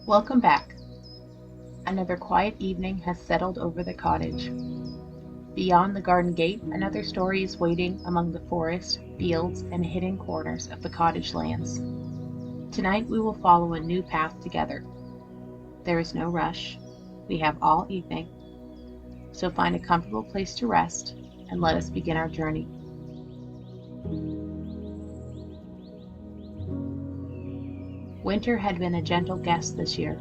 Welcome back. Another quiet evening has settled over the cottage. Beyond the garden gate, another story is waiting among the forest, fields, and hidden corners of the cottage lands. Tonight we will follow a new path together. There is no rush. We have all evening. So find a comfortable place to rest and let us begin our journey. Winter had been a gentle guest this year.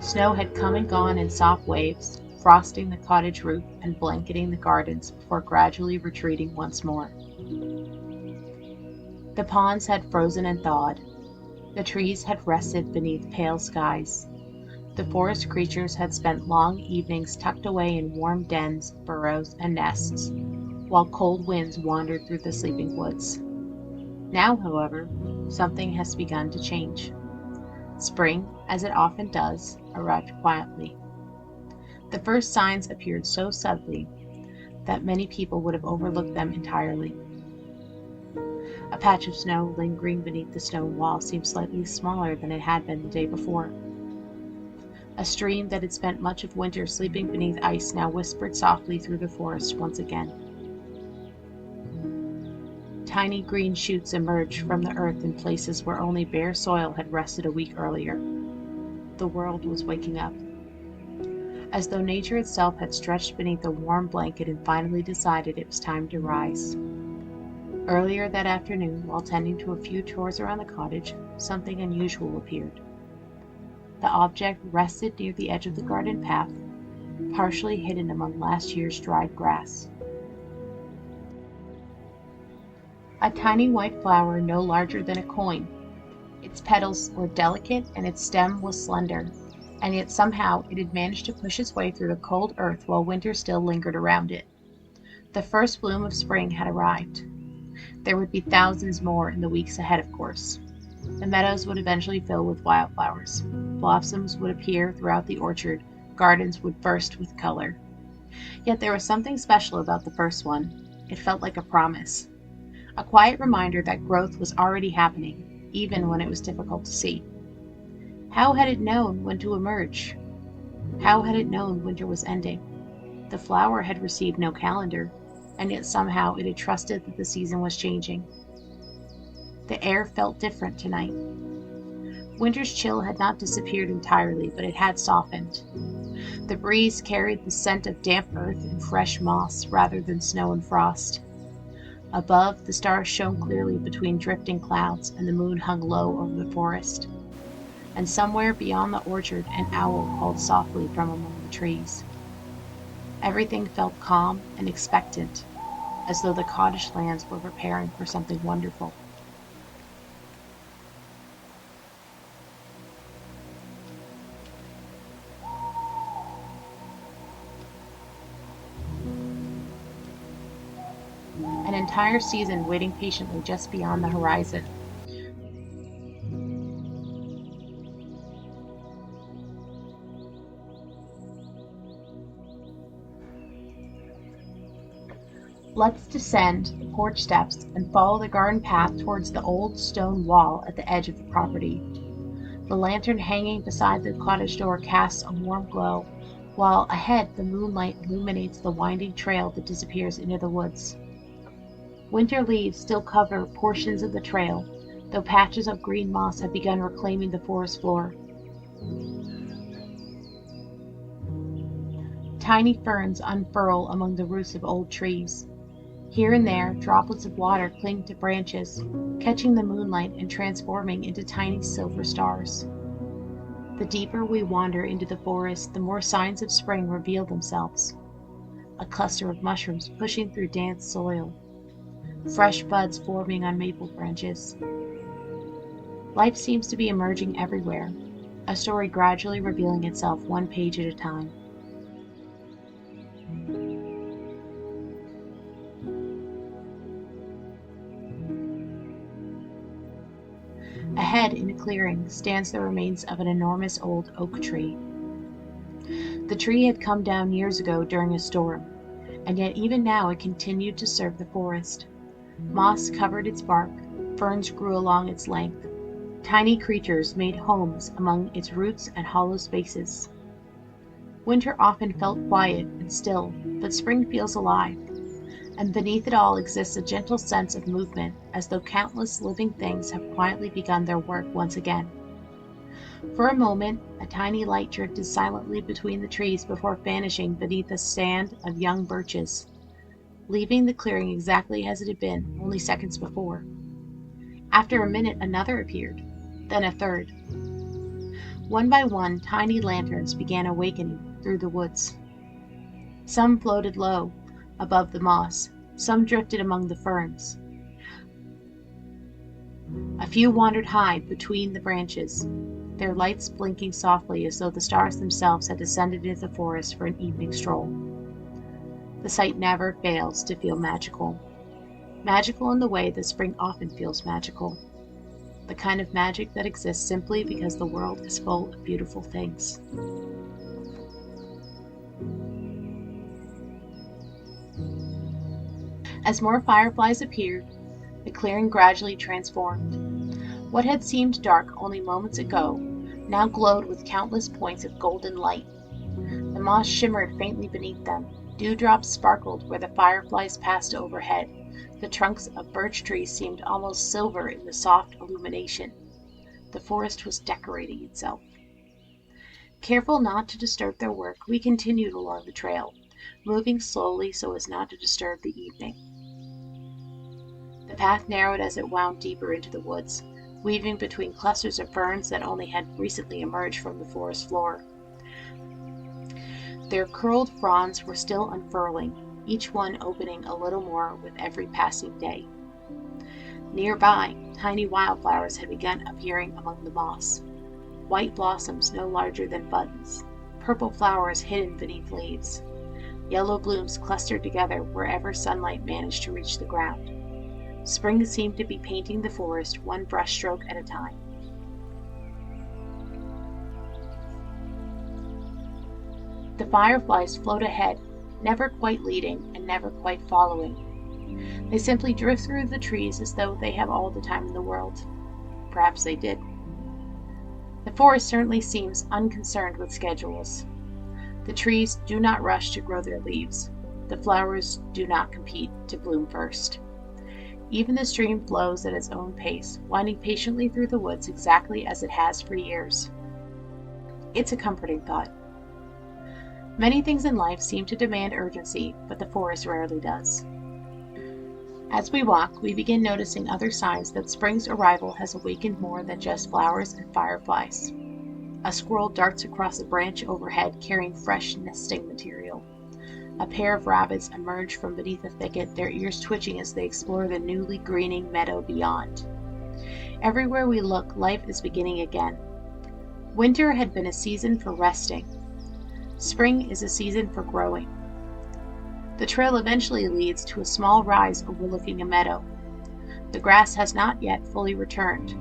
Snow had come and gone in soft waves, frosting the cottage roof and blanketing the gardens before gradually retreating once more. The ponds had frozen and thawed. The trees had rested beneath pale skies. The forest creatures had spent long evenings tucked away in warm dens, burrows, and nests, while cold winds wandered through the sleeping woods. Now, however, something has begun to change. Spring, as it often does, arrived quietly. The first signs appeared so subtly that many people would have overlooked them entirely. A patch of snow lingering beneath the stone wall seemed slightly smaller than it had been the day before. A stream that had spent much of winter sleeping beneath ice now whispered softly through the forest once again. Tiny green shoots emerged from the earth in places where only bare soil had rested a week earlier. The world was waking up. As though nature itself had stretched beneath a warm blanket and finally decided it was time to rise. Earlier that afternoon, while tending to a few chores around the cottage, something unusual appeared. The object rested near the edge of the garden path, partially hidden among last year's dried grass. A tiny white flower no larger than a coin. Its petals were delicate and its stem was slender, and yet somehow it had managed to push its way through the cold earth while winter still lingered around it. The first bloom of spring had arrived. There would be thousands more in the weeks ahead, of course. The meadows would eventually fill with wildflowers. Blossoms would appear throughout the orchard. Gardens would burst with color. Yet there was something special about the first one. It felt like a promise. A quiet reminder that growth was already happening, even when it was difficult to see. How had it known when to emerge? How had it known winter was ending? The flower had received no calendar, and yet somehow it had trusted that the season was changing. The air felt different tonight. Winter's chill had not disappeared entirely, but it had softened. The breeze carried the scent of damp earth and fresh moss rather than snow and frost. Above, the stars shone clearly between drifting clouds, and the moon hung low over the forest. And somewhere beyond the orchard, an owl called softly from among the trees. Everything felt calm and expectant, as though the cottage lands were preparing for something wonderful. An entire season waiting patiently just beyond the horizon. Let's descend the porch steps and follow the garden path towards the old stone wall at the edge of the property. The lantern hanging beside the cottage door casts a warm glow, while ahead the moonlight illuminates the winding trail that disappears into the woods. Winter leaves still cover portions of the trail, though patches of green moss have begun reclaiming the forest floor. Tiny ferns unfurl among the roots of old trees. Here and there, droplets of water cling to branches, catching the moonlight and transforming into tiny silver stars. The deeper we wander into the forest, the more signs of spring reveal themselves. A cluster of mushrooms pushing through damp soil. Fresh buds forming on maple branches. Life seems to be emerging everywhere, a story gradually revealing itself one page at a time. Ahead, in a clearing, stands the remains of an enormous old oak tree. The tree had come down years ago during a storm, and yet even now it continued to serve the forest. Moss covered its bark, ferns grew along its length. Tiny creatures made homes among its roots and hollow spaces. Winter often felt quiet and still, but spring feels alive, and beneath it all exists a gentle sense of movement, as though countless living things have quietly begun their work once again. For a moment, a tiny light drifted silently between the trees before vanishing beneath a stand of young birches, leaving the clearing exactly as it had been only seconds before. After a minute, another appeared, then a third. One by one, tiny lanterns began awakening through the woods. Some floated low, above the moss, some drifted among the ferns. A few wandered high between the branches, their lights blinking softly as though the stars themselves had descended into the forest for an evening stroll. The sight never fails to feel magical. Magical in the way that spring often feels magical. The kind of magic that exists simply because the world is full of beautiful things. As more fireflies appeared, the clearing gradually transformed. What had seemed dark only moments ago now glowed with countless points of golden light. The moss shimmered faintly beneath them. Dewdrops sparkled where the fireflies passed overhead. The trunks of birch trees seemed almost silver in the soft illumination. The forest was decorating itself. Careful not to disturb their work, we continued along the trail, moving slowly so as not to disturb the evening. The path narrowed as it wound deeper into the woods, weaving between clusters of ferns that only had recently emerged from the forest floor. Their curled fronds were still unfurling, each one opening a little more with every passing day. Nearby, tiny wildflowers had begun appearing among the moss. White blossoms no larger than buttons, purple flowers hidden beneath leaves. Yellow blooms clustered together wherever sunlight managed to reach the ground. Spring seemed to be painting the forest one brushstroke at a time. The fireflies float ahead, never quite leading and never quite following. They simply drift through the trees as though they have all the time in the world. Perhaps they did. The forest certainly seems unconcerned with schedules. The trees do not rush to grow their leaves. The flowers do not compete to bloom first. Even the stream flows at its own pace, winding patiently through the woods exactly as it has for years. It's a comforting thought. Many things in life seem to demand urgency, but the forest rarely does. As we walk, we begin noticing other signs that spring's arrival has awakened more than just flowers and fireflies. A squirrel darts across a branch overhead carrying fresh nesting material. A pair of rabbits emerge from beneath a thicket, their ears twitching as they explore the newly greening meadow beyond. Everywhere we look, life is beginning again. Winter had been a season for resting. Spring is a season for growing. The trail eventually leads to a small rise overlooking a meadow. The grass has not yet fully returned.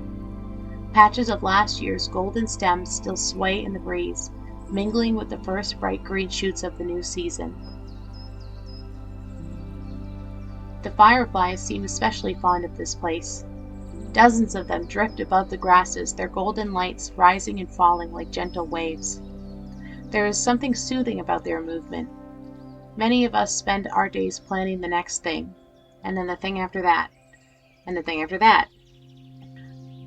Patches of last year's golden stems still sway in the breeze, mingling with the first bright green shoots of the new season. The fireflies seem especially fond of this place. Dozens of them drift above the grasses, their golden lights rising and falling like gentle waves. There is something soothing about their movement. Many of us spend our days planning the next thing, and then the thing after that, and the thing after that.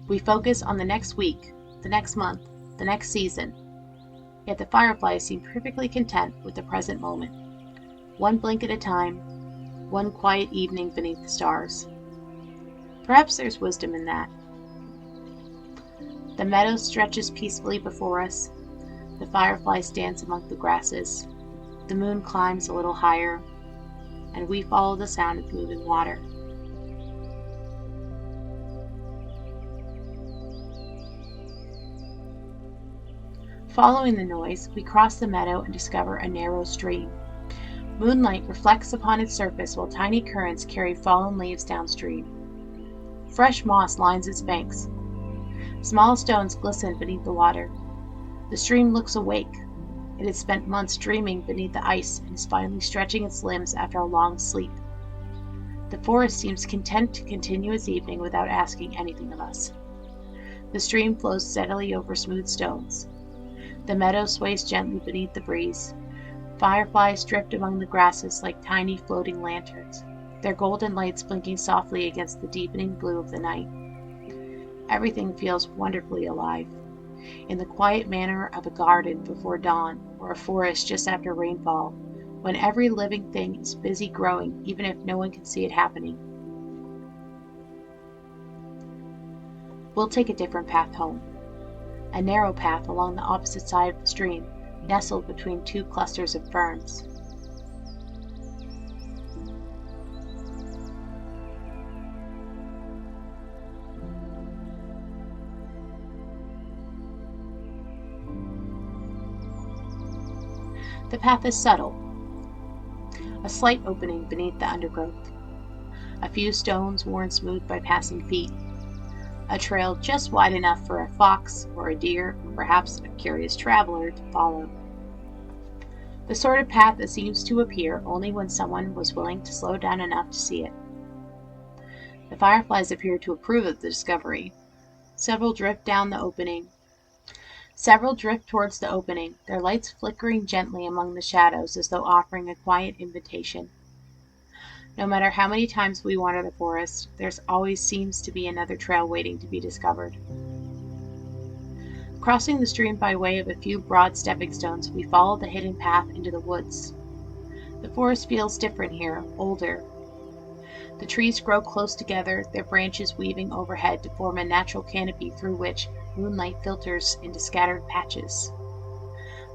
We focus on the next week, the next month, the next season. Yet the fireflies seem perfectly content with the present moment. One blink at a time, one quiet evening beneath the stars. Perhaps there's wisdom in that. The meadow stretches peacefully before us. The fireflies dance among the grasses. The moon climbs a little higher, and we follow the sound of moving water. Following the noise, we cross the meadow and discover a narrow stream. Moonlight reflects upon its surface while tiny currents carry fallen leaves downstream. Fresh moss lines its banks. Small stones glisten beneath the water. The stream looks awake. It has spent months dreaming beneath the ice and is finally stretching its limbs after a long sleep. The forest seems content to continue its evening without asking anything of us. The stream flows steadily over smooth stones. The meadow sways gently beneath the breeze. Fireflies drift among the grasses like tiny floating lanterns, their golden lights blinking softly against the deepening blue of the night. Everything feels wonderfully alive, in the quiet manner of a garden before dawn or a forest just after rainfall, when every living thing is busy growing even if no one can see it happening. We'll take a different path home. A narrow path along the opposite side of the stream, nestled between two clusters of ferns. The path is subtle, a slight opening beneath the undergrowth, a few stones worn smooth by passing feet, a trail just wide enough for a fox or a deer or perhaps a curious traveler to follow. The sort of path that seems to appear only when someone was willing to slow down enough to see it. The fireflies appear to approve of the discovery. Several drift towards the opening, their lights flickering gently among the shadows as though offering a quiet invitation. No matter how many times we wander the forest, there always seems to be another trail waiting to be discovered. Crossing the stream by way of a few broad stepping stones, we follow the hidden path into the woods. The forest feels different here, older. The trees grow close together, their branches weaving overhead to form a natural canopy through which moonlight filters into scattered patches.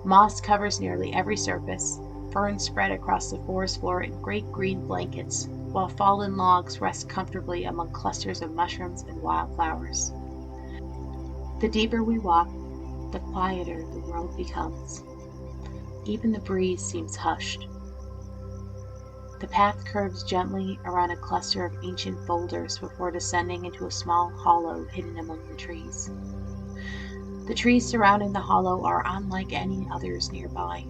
Moss covers nearly every surface. Ferns spread across the forest floor in great green blankets, while fallen logs rest comfortably among clusters of mushrooms and wildflowers. The deeper we walk, the quieter the world becomes. Even the breeze seems hushed. The path curves gently around a cluster of ancient boulders before descending into a small hollow hidden among the trees. The trees surrounding the hollow are unlike any others nearby.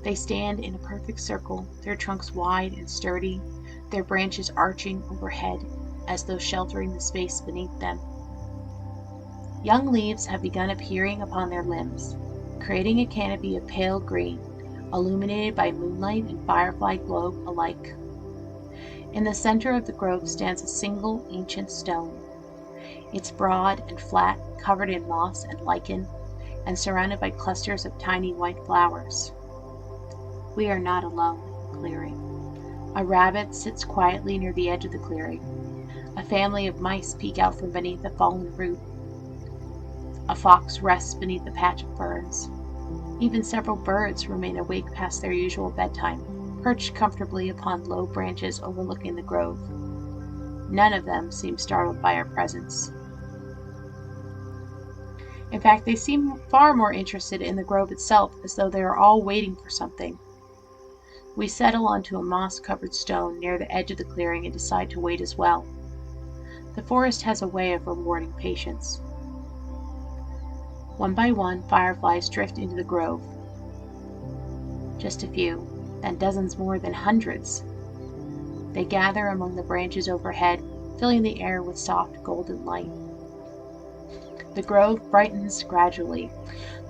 They stand in a perfect circle, their trunks wide and sturdy, their branches arching overhead as though sheltering the space beneath them. Young leaves have begun appearing upon their limbs, creating a canopy of pale green, illuminated by moonlight and firefly glow alike. In the center of the grove stands a single ancient stone. It's broad and flat, covered in moss and lichen, and surrounded by clusters of tiny white flowers. We are not alone in the clearing. A rabbit sits quietly near the edge of the clearing. A family of mice peek out from beneath a fallen root. A fox rests beneath a patch of ferns. Even several birds remain awake past their usual bedtime, perched comfortably upon low branches overlooking the grove. None of them seem startled by our presence. In fact, they seem far more interested in the grove itself, as though they are all waiting for something. We settle onto a moss-covered stone near the edge of the clearing and decide to wait as well. The forest has a way of rewarding patience. One by one, fireflies drift into the grove. Just a few, then dozens more than hundreds. They gather among the branches overhead, filling the air with soft golden light. The grove brightens gradually.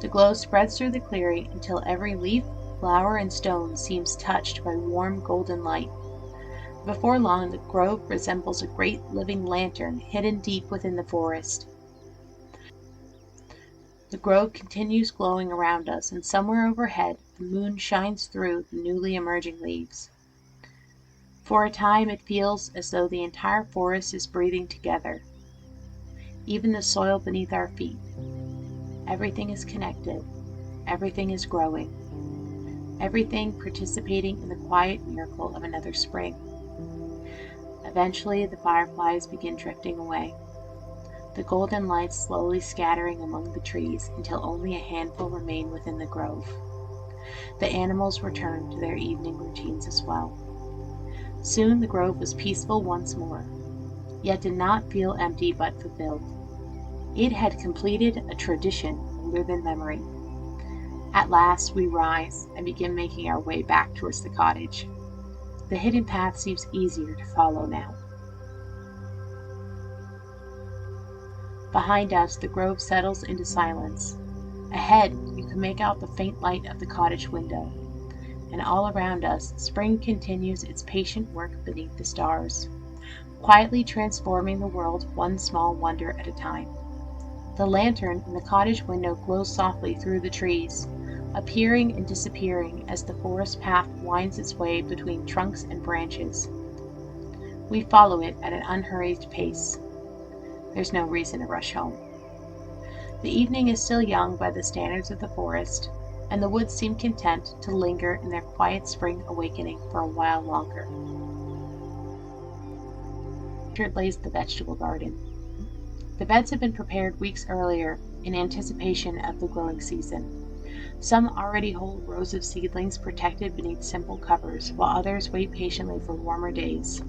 The glow spreads through the clearing until every leaf, flower, and stone seems touched by warm golden light. Before long, the grove resembles a great living lantern hidden deep within the forest. The grove continues glowing around us, and somewhere overhead, the moon shines through the newly emerging leaves. For a time, it feels as though the entire forest is breathing together. Even the soil beneath our feet. Everything is connected. Everything is growing. Everything participating in the quiet miracle of another spring. Eventually, the fireflies begin drifting away, the golden lights slowly scattering among the trees until only a handful remain within the grove. The animals return to their evening routines as well. Soon the grove was peaceful once more, yet did not feel empty but fulfilled. It had completed a tradition older than memory. At last we rise and begin making our way back towards the cottage. The hidden path seems easier to follow now. Behind us, the grove settles into silence. Ahead, you can make out the faint light of the cottage window. And all around us, spring continues its patient work beneath the stars, quietly transforming the world one small wonder at a time. The lantern in the cottage window glows softly through the trees, appearing and disappearing as the forest path winds its way between trunks and branches. We follow it at an unhurried pace. There's no reason to rush home. The evening is still young by the standards of the forest, and the woods seem content to linger in their quiet spring awakening for a while longer. Orchard lays the vegetable garden. The beds have been prepared weeks earlier in anticipation of the growing season. Some already hold rows of seedlings protected beneath simple covers, while others wait patiently for warmer days.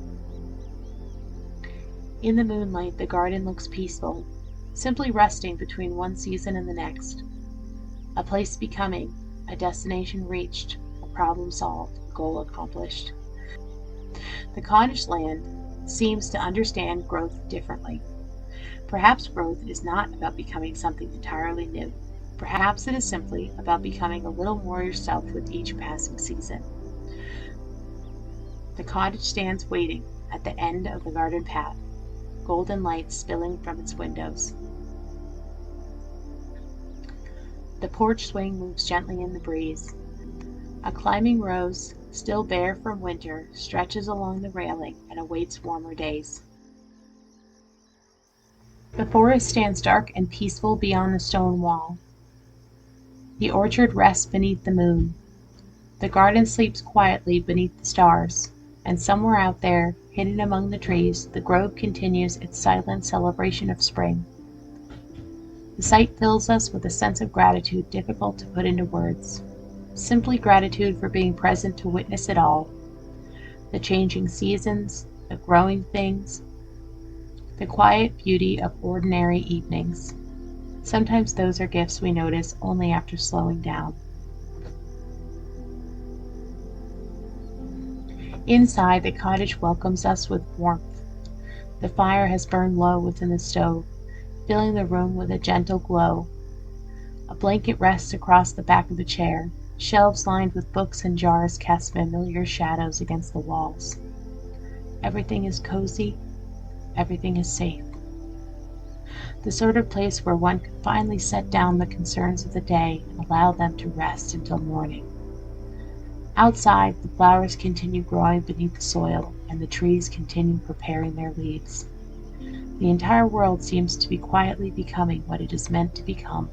In the moonlight, the garden looks peaceful, simply resting between one season and the next. A place becoming, a destination reached, a problem solved, a goal accomplished. The cottage land seems to understand growth differently. Perhaps growth is not about becoming something entirely new. Perhaps it is simply about becoming a little more yourself with each passing season. The cottage stands waiting at the end of the garden path, golden light spilling from its windows. The porch swing moves gently in the breeze. A climbing rose, still bare from winter, stretches along the railing and awaits warmer days. The forest stands dark and peaceful beyond the stone wall. The orchard rests beneath the moon. The garden sleeps quietly beneath the stars, and somewhere out there, hidden among the trees, the grove continues its silent celebration of spring. The sight fills us with a sense of gratitude difficult to put into words. Simply gratitude for being present to witness it all. The changing seasons, the growing things, the quiet beauty of ordinary evenings. Sometimes those are gifts we notice only after slowing down. Inside, the cottage welcomes us with warmth. The fire has burned low within the stove, filling the room with a gentle glow. A blanket rests across the back of the chair. Shelves lined with books and jars cast familiar shadows against the walls. Everything is cozy. Everything is safe. The sort of place where one can finally set down the concerns of the day and allow them to rest until morning. Outside, the flowers continue growing beneath the soil, and the trees continue preparing their leaves. The entire world seems to be quietly becoming what it is meant to become.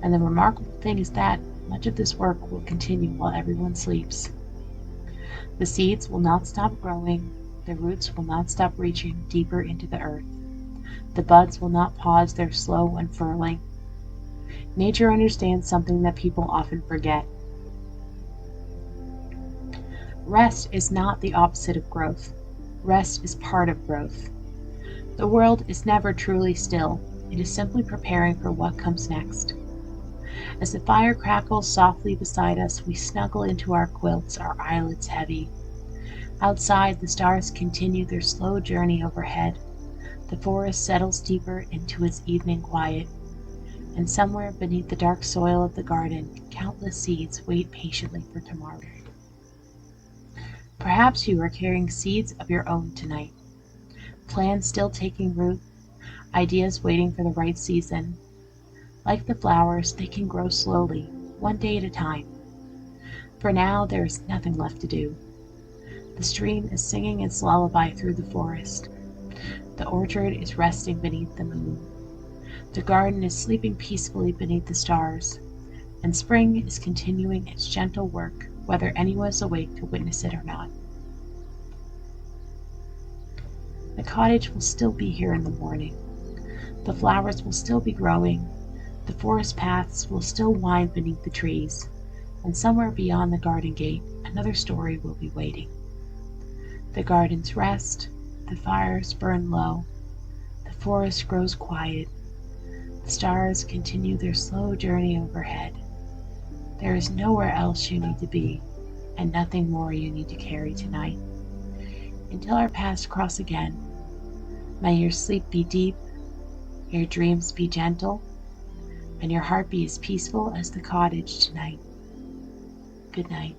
And the remarkable thing is that much of this work will continue while everyone sleeps. The seeds will not stop growing, the roots will not stop reaching deeper into the earth. The buds will not pause their slow unfurling. Nature understands something that people often forget. Rest is not the opposite of growth. Rest is part of growth. The world is never truly still. It is simply preparing for what comes next. As the fire crackles softly beside us, we snuggle into our quilts, our eyelids heavy. Outside, the stars continue their slow journey overhead. The forest settles deeper into its evening quiet, and somewhere beneath the dark soil of the garden, countless seeds wait patiently for tomorrow. Perhaps you are carrying seeds of your own tonight. Plans still taking root, ideas waiting for the right season. Like the flowers, they can grow slowly, one day at a time. For now, there is nothing left to do. The stream is singing its lullaby through the forest. The orchard is resting beneath the moon. The garden is sleeping peacefully beneath the stars. And spring is continuing its gentle work, whether anyone is awake to witness it or not. The cottage will still be here in the morning. The flowers will still be growing. The forest paths will still wind beneath the trees. And somewhere beyond the garden gate, another story will be waiting. The gardens rest, the fires burn low, the forest grows quiet, the stars continue their slow journey overhead. There is nowhere else you need to be, and nothing more you need to carry tonight. Until our paths cross again, may your sleep be deep Your dreams be gentle, and your heart be as peaceful as the cottage tonight. Good night.